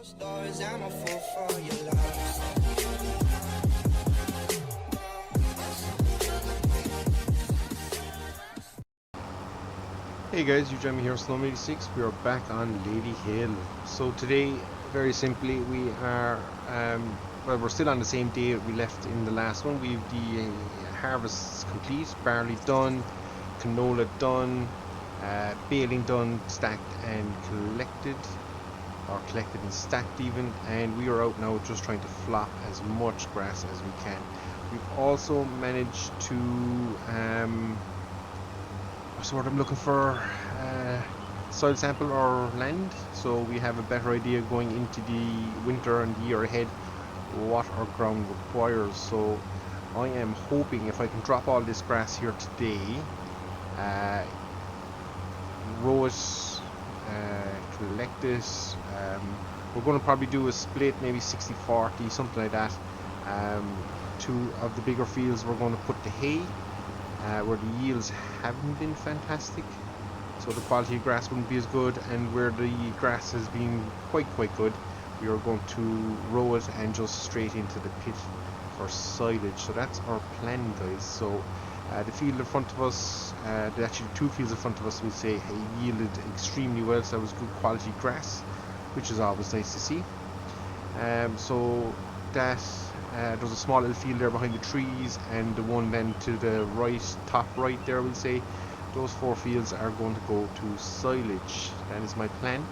Hey guys, you join me here on Snow86. We are back on Ladyhill. So today, very simply, we are, well, we're still on the same day we left in the last one. We've the harvests complete, barley done, canola done, baling done, stacked and collected, or collected and stacked even, and we are out now just trying to flop as much grass as we can. We've also managed to, what's the word I'm looking for, soil sample or land, so we have a better idea going into the winter and the year ahead what our ground requires. So I am hoping if I can drop all this grass here today, row it, collect this, we're going to probably do a split, maybe 60-40, something like that. Two of the bigger fields we're going to put the hay, where the yields haven't been fantastic, so the quality of grass wouldn't be as good, and where the grass has been quite good, we are going to row it and just straight into the pit for silage. So that's our plan, guys. So the field in front of us, actually two fields in front of us, we'll say yielded extremely well, so that was good quality grass, which is always nice to see. So that there's a small little field there behind the trees, and the one then to the right, top right there, we'll say, those four fields are going to go to silage. That is my plan.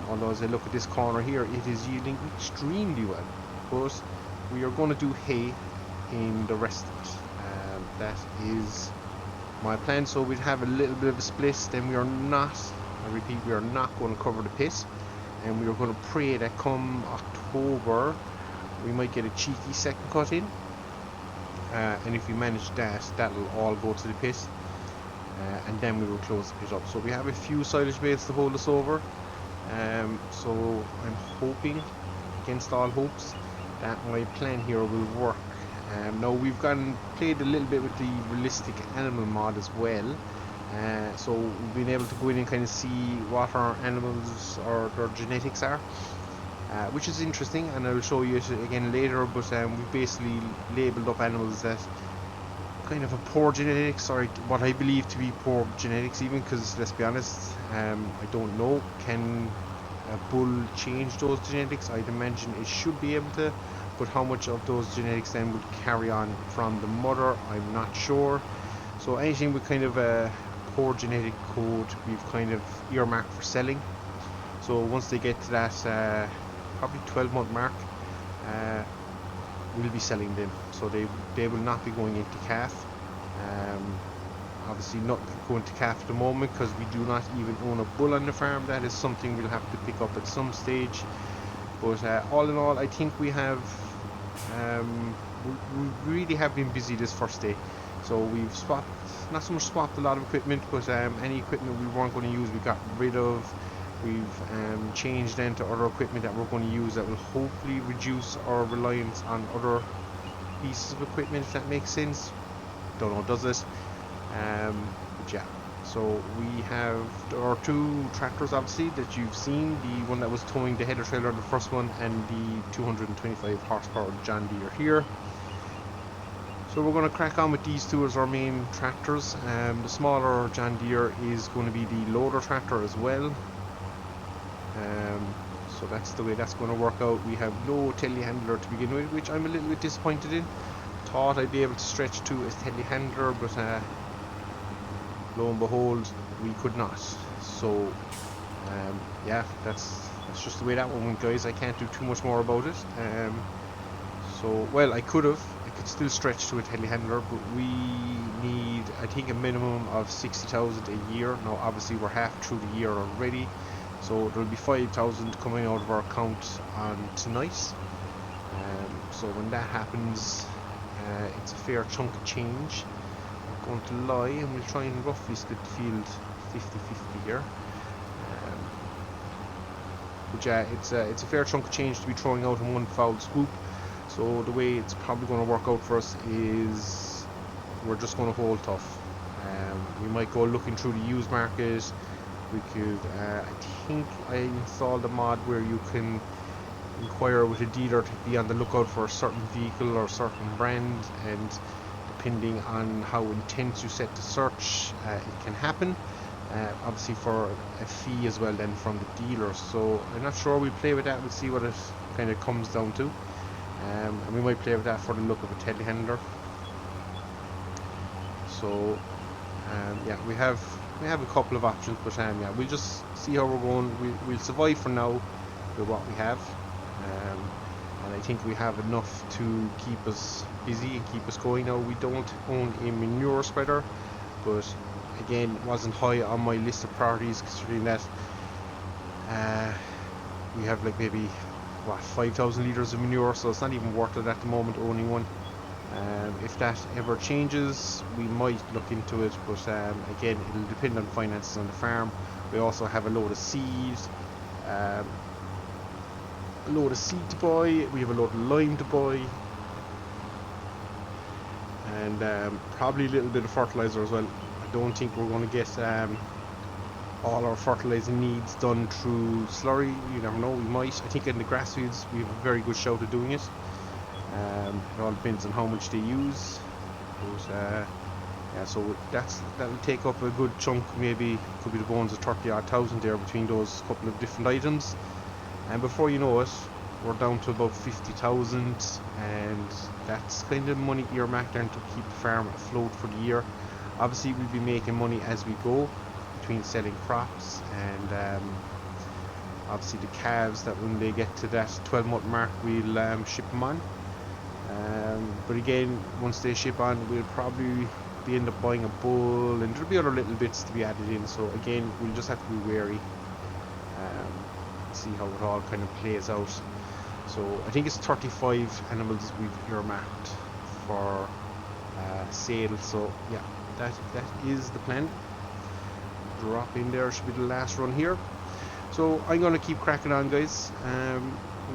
Although as I look at this corner here, it is yielding extremely well, but we are going to do hay in the rest of it. That is my plan. So we'd have a little bit of a split. Then we are not, I repeat, we are not going to cover the pit, and we are going to pray that come October we might get a cheeky second cut in, and if we manage that, that'll all go to the pit, and then we will close the pit up. So we have a few silage bales to hold us over, so I'm hoping, against all hopes, that my plan here will work. Now we've played a little bit with the realistic animal mod as well, so we've been able to go in and kind of see what our animals or their genetics are, which is interesting, and I'll show you it again later. But we've basically labelled up animals that kind of a poor genetics, or what I believe to be poor genetics even, because let's be honest, I don't know, can a bull change those genetics? I'd imagine it should be able to, but how much of those genetics then would carry on from the mother, I'm not sure. So anything with kind of a poor genetic code, we've kind of earmarked for selling. So once they get to that probably 12-month mark, we'll be selling them. So they will not be going into calf. Obviously not going to calf at the moment, because we do not even own a bull on the farm. That is something we'll have to pick up at some stage. But all in all, I think we have we really have been busy this first day. So we've swapped, not so much swapped a lot of equipment, but any equipment we weren't going to use we got rid of. We've changed then to other equipment that we're going to use that will hopefully reduce our reliance on other pieces of equipment, if that makes sense. Don't know, does it? But yeah, so we have our two tractors obviously that you've seen, the one that was towing the header trailer, the first one, and the 225 horsepower John Deere here. So we're going to crack on with these two as our main tractors. The smaller John Deere is going to be the loader tractor as well. So that's the way that's going to work out. We have no telehandler to begin with, which I'm a little bit disappointed in. Thought I'd be able to stretch to a telehandler, but lo and behold, we could not. So yeah, that's just the way that one went, guys. I can't do too much more about it. So, well, I could still stretch to a telehandler, but we need, I think, a minimum of 60,000 a year. Now obviously we're half through the year already, so there'll be 5,000 coming out of our account on tonight. So when that happens, it's a fair chunk of change. I'm going to lie, and we'll try and roughly split the field 50-50 here. But yeah, it's a fair chunk of change to be throwing out in one foul swoop. So the way it's probably going to work out for us is we're just going to hold tough. We might go looking through the used market, We could, I think I installed a mod where you can inquire with a dealer to be on the lookout for a certain vehicle or a certain brand, and depending on how intense you set the search, it can happen. Obviously for a fee as well then from the dealer. So I'm not sure, we'll play with that, we'll see what it kind of comes down to. And we might play with that for the look of a telehandler. So yeah, we have a couple of options, but yeah, we'll just see how we're going. We'll survive for now with what we have, and I think we have enough to keep us busy and keep us going. Now, we don't own a manure spreader, but again, it wasn't high on my list of priorities, considering that we have like maybe what, 5,000 litres of manure, so it's not even worth it at the moment owning one. If that ever changes, we might look into it, but again, it'll depend on finances on the farm. We also have a load of seed, to buy. We have a load of lime to buy, and probably a little bit of fertilizer as well. I don't think we're going to get all our fertilizing needs done through slurry. You never know, we might. I think in the grass fields we have a very good shout at doing it. It all depends on how much they use, but yeah, so that'll take up a good chunk. Maybe could be the bones of 30-odd thousand there between those couple of different items, and before you know it, we're down to about 50,000, and that's kind of money earmarked there to keep the farm afloat for the year. Obviously we'll be making money as we go between selling crops, and obviously the calves, that when they get to that 12-month mark, we'll ship them on. But again, once they ship on, we'll probably be end up buying a bull, and there'll be other little bits to be added in. So again, we'll just have to be wary, see how it all kind of plays out. So I think it's 35 animals we've earmarked for sale. So yeah, that is the plan. Drop in there, should be the last run here. So I'm going to keep cracking on, guys.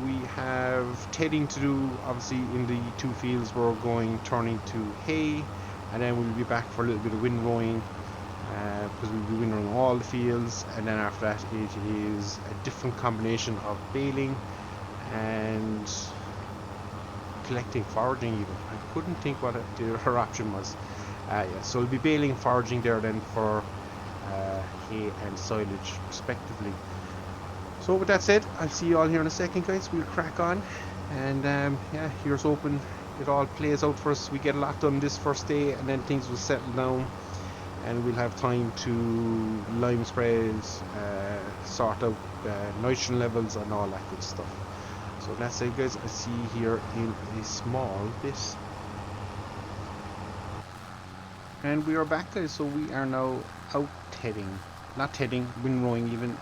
We have tedding to do, obviously, in the two fields. We're turning to hay, and then we'll be back for a little bit of windrowing, because we'll be windrowing all the fields, and then after that it is a different combination of baling and collecting foraging even. I couldn't think what the other option was. Yeah, so we'll be baling and foraging there then for hay and silage respectively. So with that said, I'll see you all here in a second, guys. We'll crack on, and yeah, here's hoping it all plays out for us. We get a lot done this first day, and then things will settle down, and we'll have time to lime sprays, sort out nitrogen levels and all that good stuff. So that's it, guys. I'll see you here in a small bit. And we are back, guys. So we are now out tedding. Not tedding, windrowing even.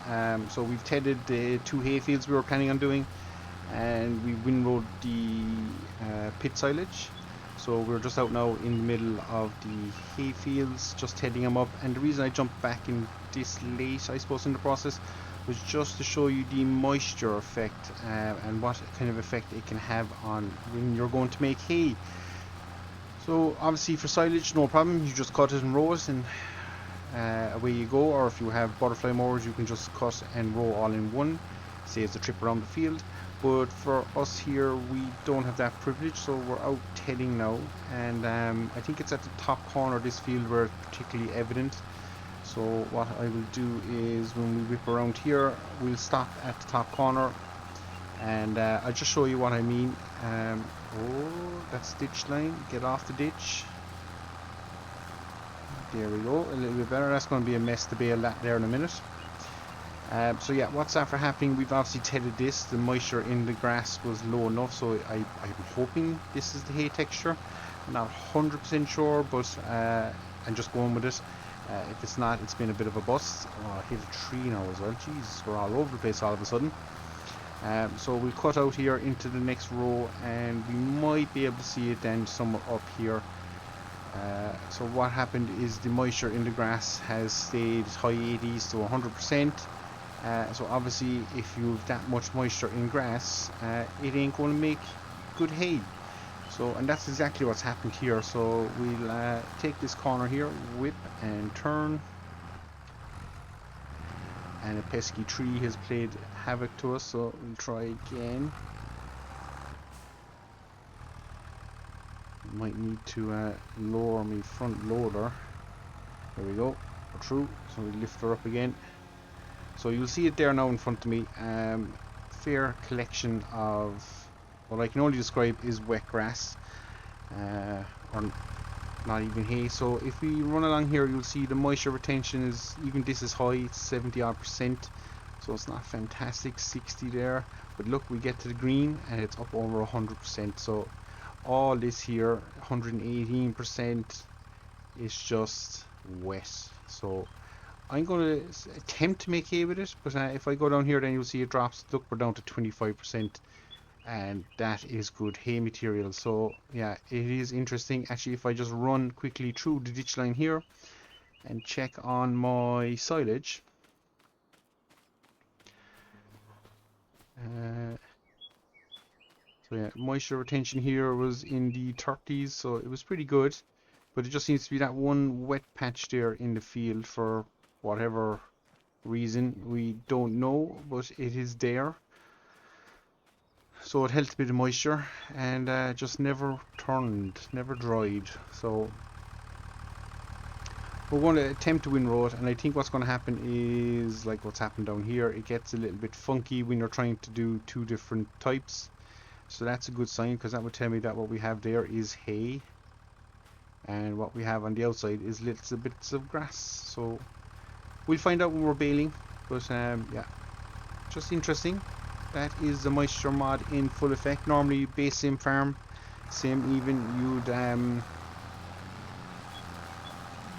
So we've tedded the two hay fields we were planning on doing, and we windrowed the pit silage. So we're just out now in the middle of the hay fields, just tedding them up. And the reason I jumped back in this late, I suppose, in the process, was just to show you the moisture effect, and what kind of effect it can have on when you're going to make hay. So obviously for silage, no problem, you just cut it in rows, and away you go. Or if you have butterfly mowers, you can just cut and row all in one, saves the trip around the field. But for us here, we don't have that privilege, so we're out tedding now, and I think it's at the top corner of this field where it's particularly evident. So what I will do is, when we whip around here, we'll stop at the top corner, and I'll just show you what I mean. Oh, that's ditch line, get off the ditch. There we go, a little bit better. That's going to be a mess to bale that there in a minute. So yeah, what's after happening, we've obviously tedded this. The moisture in the grass was low enough, so I'm hoping this is the hay texture. I'm not 100% sure, but I'm just going with it. If it's not, it's been a bit of a bust. Oh, I hit a tree now as well. Jesus, we're all over the place all of a sudden. So we'll cut out here into the next row, and we might be able to see it then somewhere up here. So what happened is the moisture in the grass has stayed high 80s to 100%. So obviously if you have that much moisture in grass, it ain't going to make good hay. So, and that's exactly what's happened here. So we'll take this corner here, whip and turn. and a pesky tree has played havoc to us, so we'll try again. Might need to lower my front loader. There we go, we're through, so we lift her up again. So you'll see it there now in front of me. Fair collection of what I can only describe is wet grass, or not even hay. So if we run along here, you'll see the moisture retention is, even this is high, it's 70 odd %, so it's not fantastic, 60 there, but look, we get to the green and it's up over 100%. so all this here, 118%, is just wet. So I'm going to attempt to make hay with it, but if I go down here, then you'll see it drops. Look, we're down to 25%, and that is good hay material. So yeah, it is interesting. Actually, if I just run quickly through the ditch line here and check on my silage, so yeah, moisture retention here was in the 30s, so it was pretty good, but it just seems to be that one wet patch there in the field for whatever reason we don't know, but it is there. So it held a bit of moisture and just never turned, never dried. So we're going to attempt to windrow it, and I think what's going to happen is like what's happened down here. It gets a little bit funky when you're trying to do two different types. So that's a good sign, because that would tell me that what we have there is hay, and what we have on the outside is little bits of grass. So we'll find out when we're baling, but yeah, just interesting. That is the moisture mod in full effect. Normally base sim farm, same even,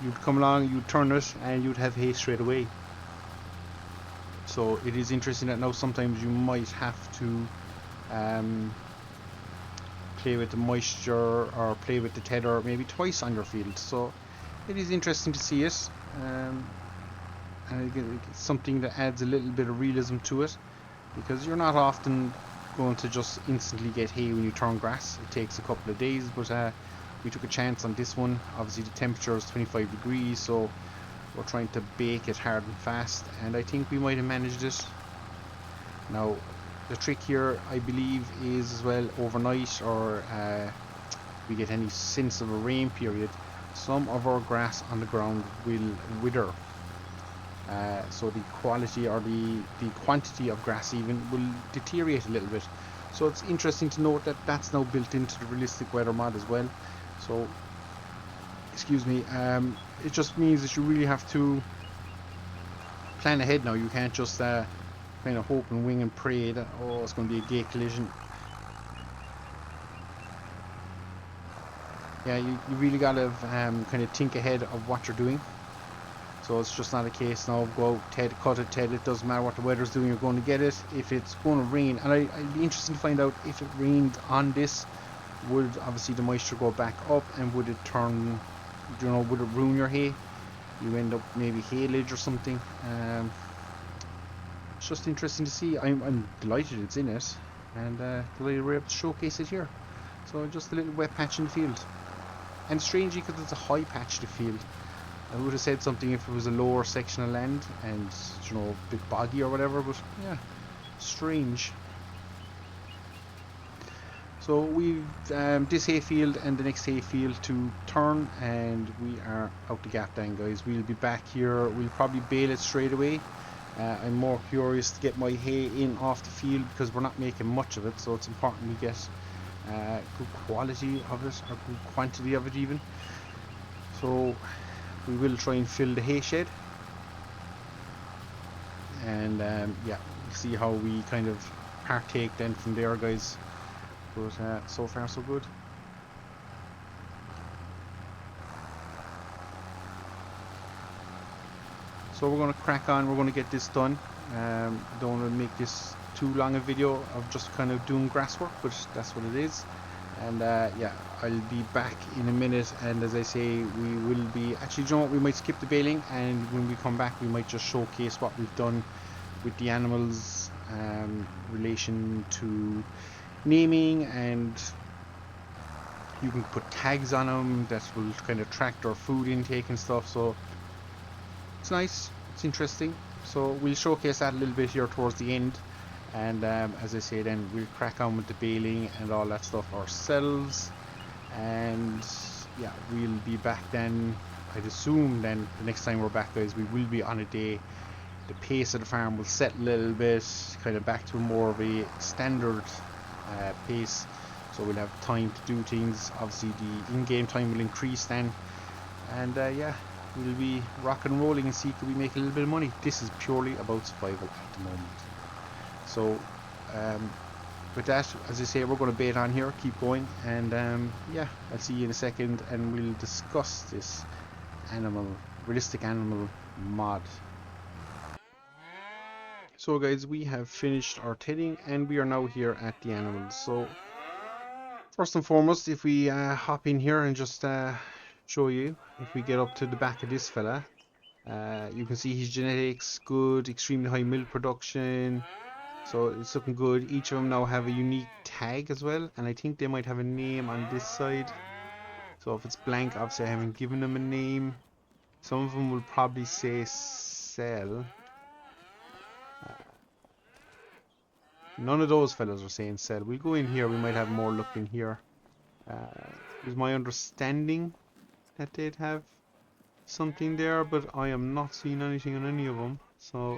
you'd come along, you'd turn it, and you'd have hay straight away. So it is interesting that now sometimes you might have to play with the moisture or play with the tether maybe twice on your field. So it is interesting to see it, and it's something that adds a little bit of realism to it, because you're not often going to just instantly get hay when you turn grass. It takes a couple of days, but we took a chance on this one. Obviously the temperature is 25 degrees, so we're trying to bake it hard and fast, and I think we might have managed it. Now the trick here, I believe, is as well overnight, or we get any sense of a rain period, some of our grass on the ground will wither. So the quality or the quantity of grass even will deteriorate a little bit. So it's interesting to note that that's now built into the realistic weather mod as well. So excuse me, it just means that you really have to plan ahead now. You can't just kind of hope and wing and pray that, oh, it's going to be a gate collision. Yeah, you really got to kind of think ahead of what you're doing. So it's just not a case now of go out, Ted, cut it, Ted, it doesn't matter what the weather's doing, you're going to get it. If it's going to rain, and I'd be interested to find out if it rained on this, would obviously the moisture go back up, and would it turn, you know, would it ruin your hay? You end up maybe haylage or something. It's just interesting to see. I'm delighted it's in it, and delighted we're able to showcase it here. So just a little wet patch in the field, and strangely, because it's a high patch to field, I would have said something if it was a lower section of land and, you know, a bit boggy or whatever, but yeah, strange. So we've this hayfield and the next hayfield to turn, and we are out the gap then, guys. We'll be back here. We'll probably bale it straight away. I'm more curious to get my hay in off the field, because we're not making much of it, so it's important we get good quality of it, or good quantity of it even. So we will try and fill the hay shed, and yeah, we'll see how we kind of partake then from there, guys. But so far so good. So we're going to crack on, we're going to get this done. Don't want to make this too long a video of just kind of doing grass work, but that's what it is. And yeah, I'll be back in a minute, and as I say, we will be, actually, you know what, we might skip the baling, and when we come back we might just showcase what we've done with the animals, relation to naming, and you can put tags on them that will kind of track their food intake and stuff. So it's nice, it's interesting. So we'll showcase that a little bit here towards the end, and as I say, then we'll crack on with the baling and all that stuff ourselves. And yeah, we'll be back then. I'd assume then the next time we're back, guys, we will be on a day. The pace of the farm will set a little bit, kind of back to more of a standard pace. So we'll have time to do things. Obviously, the in-game time will increase then, and yeah, we'll be rock and rolling and see could we make a little bit of money. This is purely about survival at the moment. So with that, as I say, we're going to bait on here, keep going, and yeah, I'll see you in a second, and we'll discuss this realistic animal mod. So guys, we have finished our tedding, and we are now here at the animals. So first and foremost, if we hop in here and just show you, if we get up to the back of this fella, you can see his genetics good, extremely high milk production. So it's looking good. Each of them now have a unique tag as well, and I think they might have a name on this side. So if it's blank, obviously I haven't given them a name. Some of them will probably say sell. None of those fellas are saying sell. We'll go in here. We might have more luck in here. Is my understanding that they'd have something there, but I am not seeing anything on any of them. So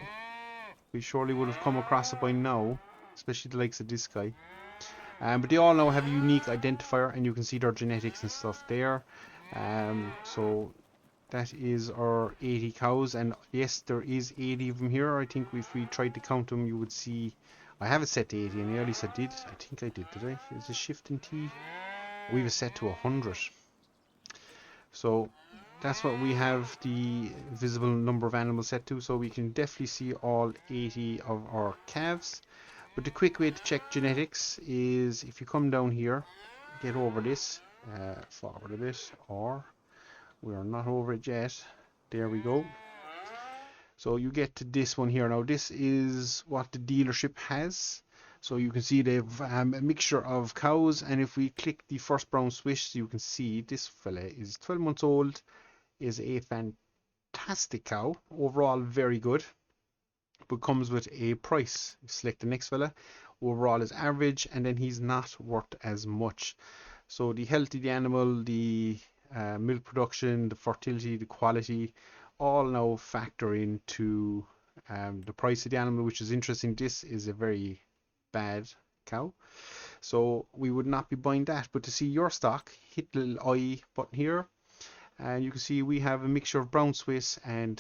we surely would have come across it by now, especially the likes of this guy. But they all now have a unique identifier, and you can see their genetics and stuff there. So that is our 80 cows, and yes, there is 80 of them here. I think if we tried to count them, you would see. I have it set to 80, and at least I did. I think I did I? Is it shift and T? We have it set to 100. So that's what we have the visible number of animals set to. So we can definitely see all 80 of our calves. But the quick way to check genetics is if you come down here, get over this, forward a bit, or we are not over it yet. There we go. So you get to this one here. Now this is what the dealership has. So you can see they've a mixture of cows, and if we click the first brown swish, you can see this fella is 12 months old, is a fantastic cow, overall very good, but comes with a price. Select the next fella, overall is average, and then he's not worth as much. So the health of the animal, the milk production, the fertility, the quality, all now factor into the price of the animal, which is interesting. This is a very bad cow, so we would not be buying that. But to see your stock, hit the little I button here, and you can see we have a mixture of brown Swiss and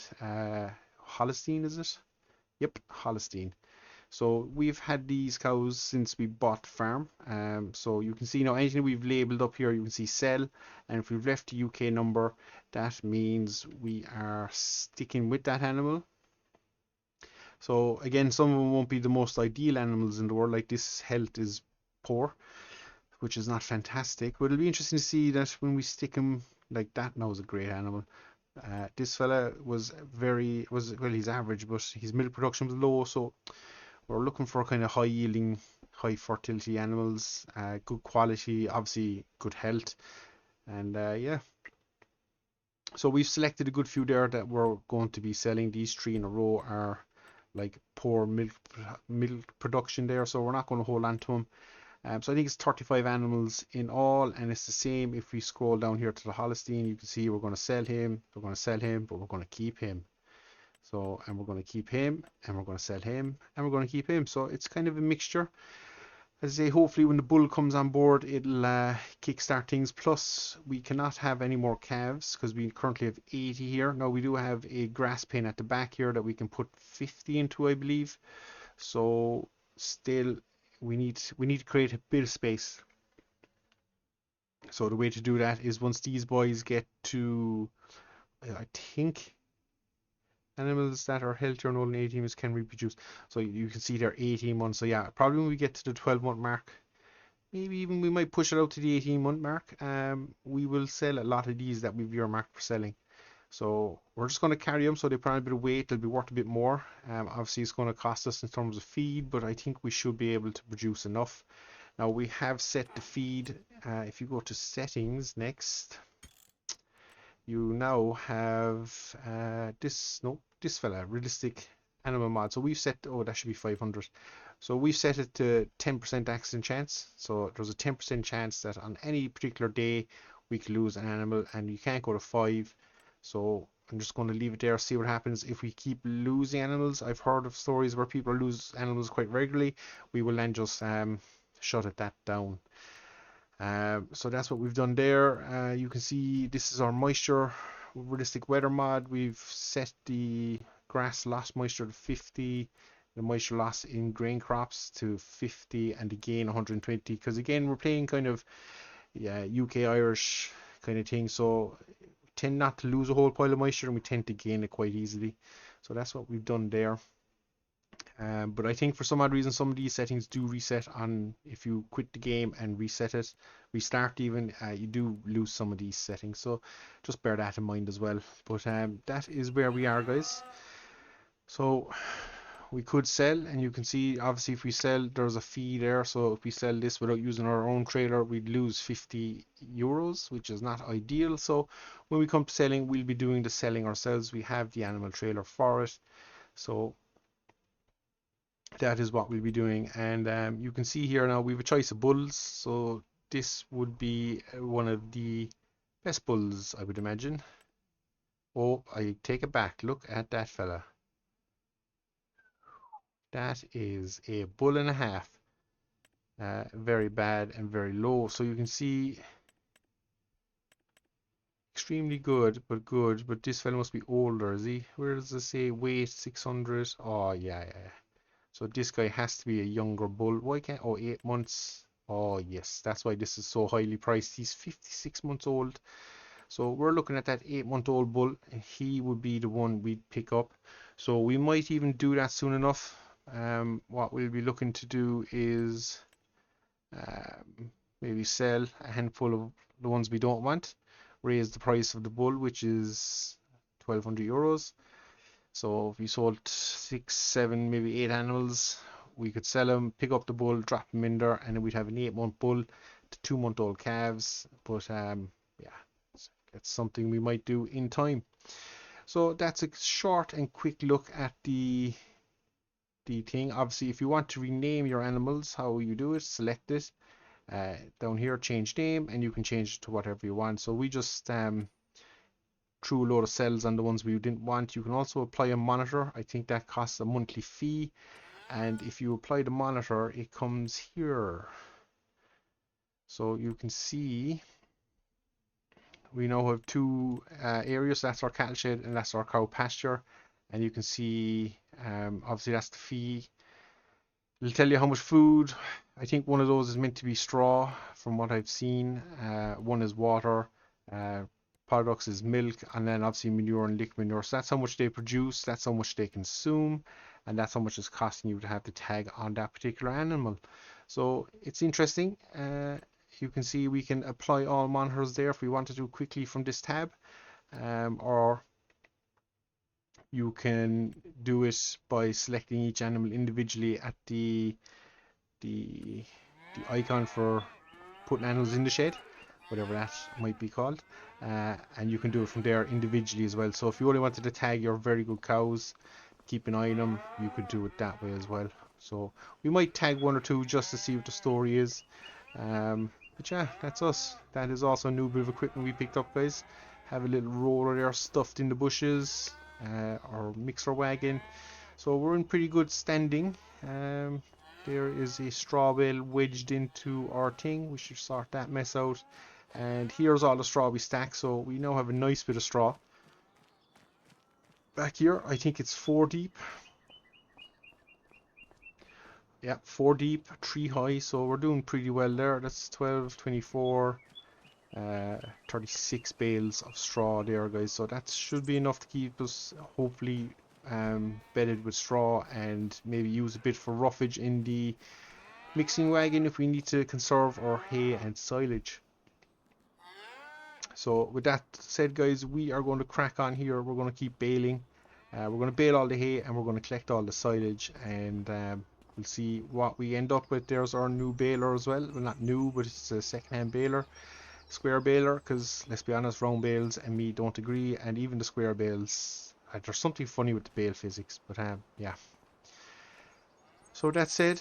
Holstein, is it? Yep, Holstein. So we've had these cows since we bought the farm. So you can see now anything we've labeled up here, you can see sell, and if we've left the UK number, that means we are sticking with that animal. So again, some of them won't be the most ideal animals in the world, like this health is poor, which is not fantastic, but it'll be interesting to see that when we stick him like that. Now is a great animal. This fella was well, he's average, but his milk production was low, so we're looking for kind of high yielding, high fertility animals, good quality, obviously good health, and yeah. So we've selected a good few there that we're going to be selling. These 3 in a row are like poor milk production there, so we're not going to hold on to them. So I think it's 35 animals in all, and it's the same if we scroll down here to the Holstein. You can see we're going to sell him, we're going to sell him, but we're going to keep him. So, and we're going to keep him, and we're going to sell him, and we're going to keep him. So it's kind of a mixture. As I say, hopefully when the bull comes on board, it'll kickstart things. Plus, we cannot have any more calves because we currently have 80 here. Now we do have a grass pen at the back here that we can put 50 into, I believe. So still, we need to create a bit of space. So the way to do that is once these boys get to, I think, animals that are healthier and older than 18 months can reproduce. So you can see they're 18 months. So yeah, probably when we get to the 12-month mark, maybe even we might push it out to the 18-month mark. We will sell a lot of these that we've earmarked for selling. So we're just going to carry them. So they probably a bit of weight. They'll be worth a bit more. Obviously, it's going to cost us in terms of feed, but I think we should be able to produce enough. Now we have set the feed. If you go to settings next, you now have this fella, realistic animal mod. So we've set, oh, that should be 500. So we've set it to 10% accident chance. So there's a 10% chance that on any particular day we could lose an animal, and you can't go to 5. So I'm just going to leave it there, see what happens if we keep losing animals. I've heard of stories where people lose animals quite regularly. We will then just shut it that down. So that's what we've done there. You can see this is our moisture realistic weather mod. We've set the grass loss moisture to 50, the moisture loss in grain crops to 50, and again 120, because again we're playing kind of UK Irish kind of thing, so we tend not to lose a whole pile of moisture and we tend to gain it quite easily. So that's what we've done there. But I think for some odd reason some of these settings do reset on, if you quit the game and reset it, restart even, you do lose some of these settings, so just bear that in mind as well. But that is where we are, guys. So we could sell, and you can see obviously if we sell there's a fee there, so if we sell this without using our own trailer we'd lose 50 euros, which is not ideal. So when we come to selling, we'll be doing the selling ourselves. We have the animal trailer for it, so that is what we'll be doing. And you can see here now we have a choice of bulls, so this would be one of the best bulls, I would imagine. Oh, I take it back, look at that fella. That is a bull and a half. Very bad and very low, so you can see extremely good, but this fella must be older, is he? Where does it say weight? 600? Oh yeah. So this guy has to be a younger bull. Why can't, oh, 8 months. Oh yes, that's why this is so highly priced. He's 56 months old. So we're looking at that 8-month-old bull, and he would be the one we'd pick up. So we might even do that soon enough. What we'll be looking to do is maybe sell a handful of the ones we don't want, raise the price of the bull, which is 1200 euros. So if we sold 6, 7, maybe 8 animals, we could sell them, pick up the bull, drop them in there, and then we'd have an 8-month bull to 2-month-old calves. But yeah, that's something we might do in time. So that's a short and quick look at the thing. Obviously, if you want to rename your animals, how you do it, select it. Down here, change name, and you can change it to whatever you want. So we just threw a load of cells on the ones we didn't want. You can also apply a monitor. I think that costs a monthly fee, and if you apply the monitor, it comes here. So you can see we now have 2 areas. That's our cattle shed and that's our cow pasture, and you can see obviously that's the fee. It'll tell you how much food. I think one of those is meant to be straw from what I've seen. One is water, products is milk, and then obviously manure and liquid manure. So that's how much they produce, that's how much they consume, and that's how much it's costing you to have the tag on that particular animal. So it's interesting. You can see we can apply all monitors there if we want to do quickly from this tab, or you can do it by selecting each animal individually at the icon for putting animals in the shed, whatever that might be called, and you can do it from there individually as well. So if you only wanted to tag your very good cows, keep an eye on them, you could do it that way as well. So we might tag 1 or 2 just to see what the story is. But yeah, that's us. That is also a new bit of equipment we picked up, guys. Have a little roller there stuffed in the bushes, our mixer wagon. So we're in pretty good standing. There is a straw bale wedged into our thing. We should sort that mess out. And here's all the straw we stack. So we now have a nice bit of straw. Back here, I think it's 4 deep. Yeah, 4 deep, 3 high. So we're doing pretty well there. That's 12, 24, 36 bales of straw there, guys. So that should be enough to keep us hopefully bedded with straw, and maybe use a bit for roughage in the mixing wagon if we need to conserve our hay and silage. So with that said, guys, we are going to crack on here. We're going to keep baling. We're going to bale all the hay and we're going to collect all the silage, and we'll see what we end up with. There's our new baler as well. Well, not new, but it's a second-hand baler, square baler, because let's be honest, round bales and me don't agree, and even the square bales there's something funny with the bale physics, but yeah. So that said,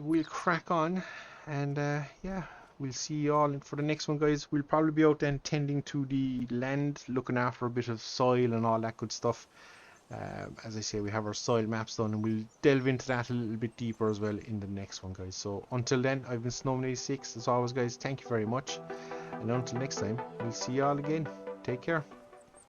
we'll crack on, and yeah, we'll see you all for the next one, guys. We'll probably be out then tending to the land, looking after a bit of soil and all that good stuff. As I say, we have our soil maps done, and we'll delve into that a little bit deeper as well in the next one, guys. So until then, I've been Snowman86. As always, guys, thank you very much, and until next time, we'll see you all again. Take care.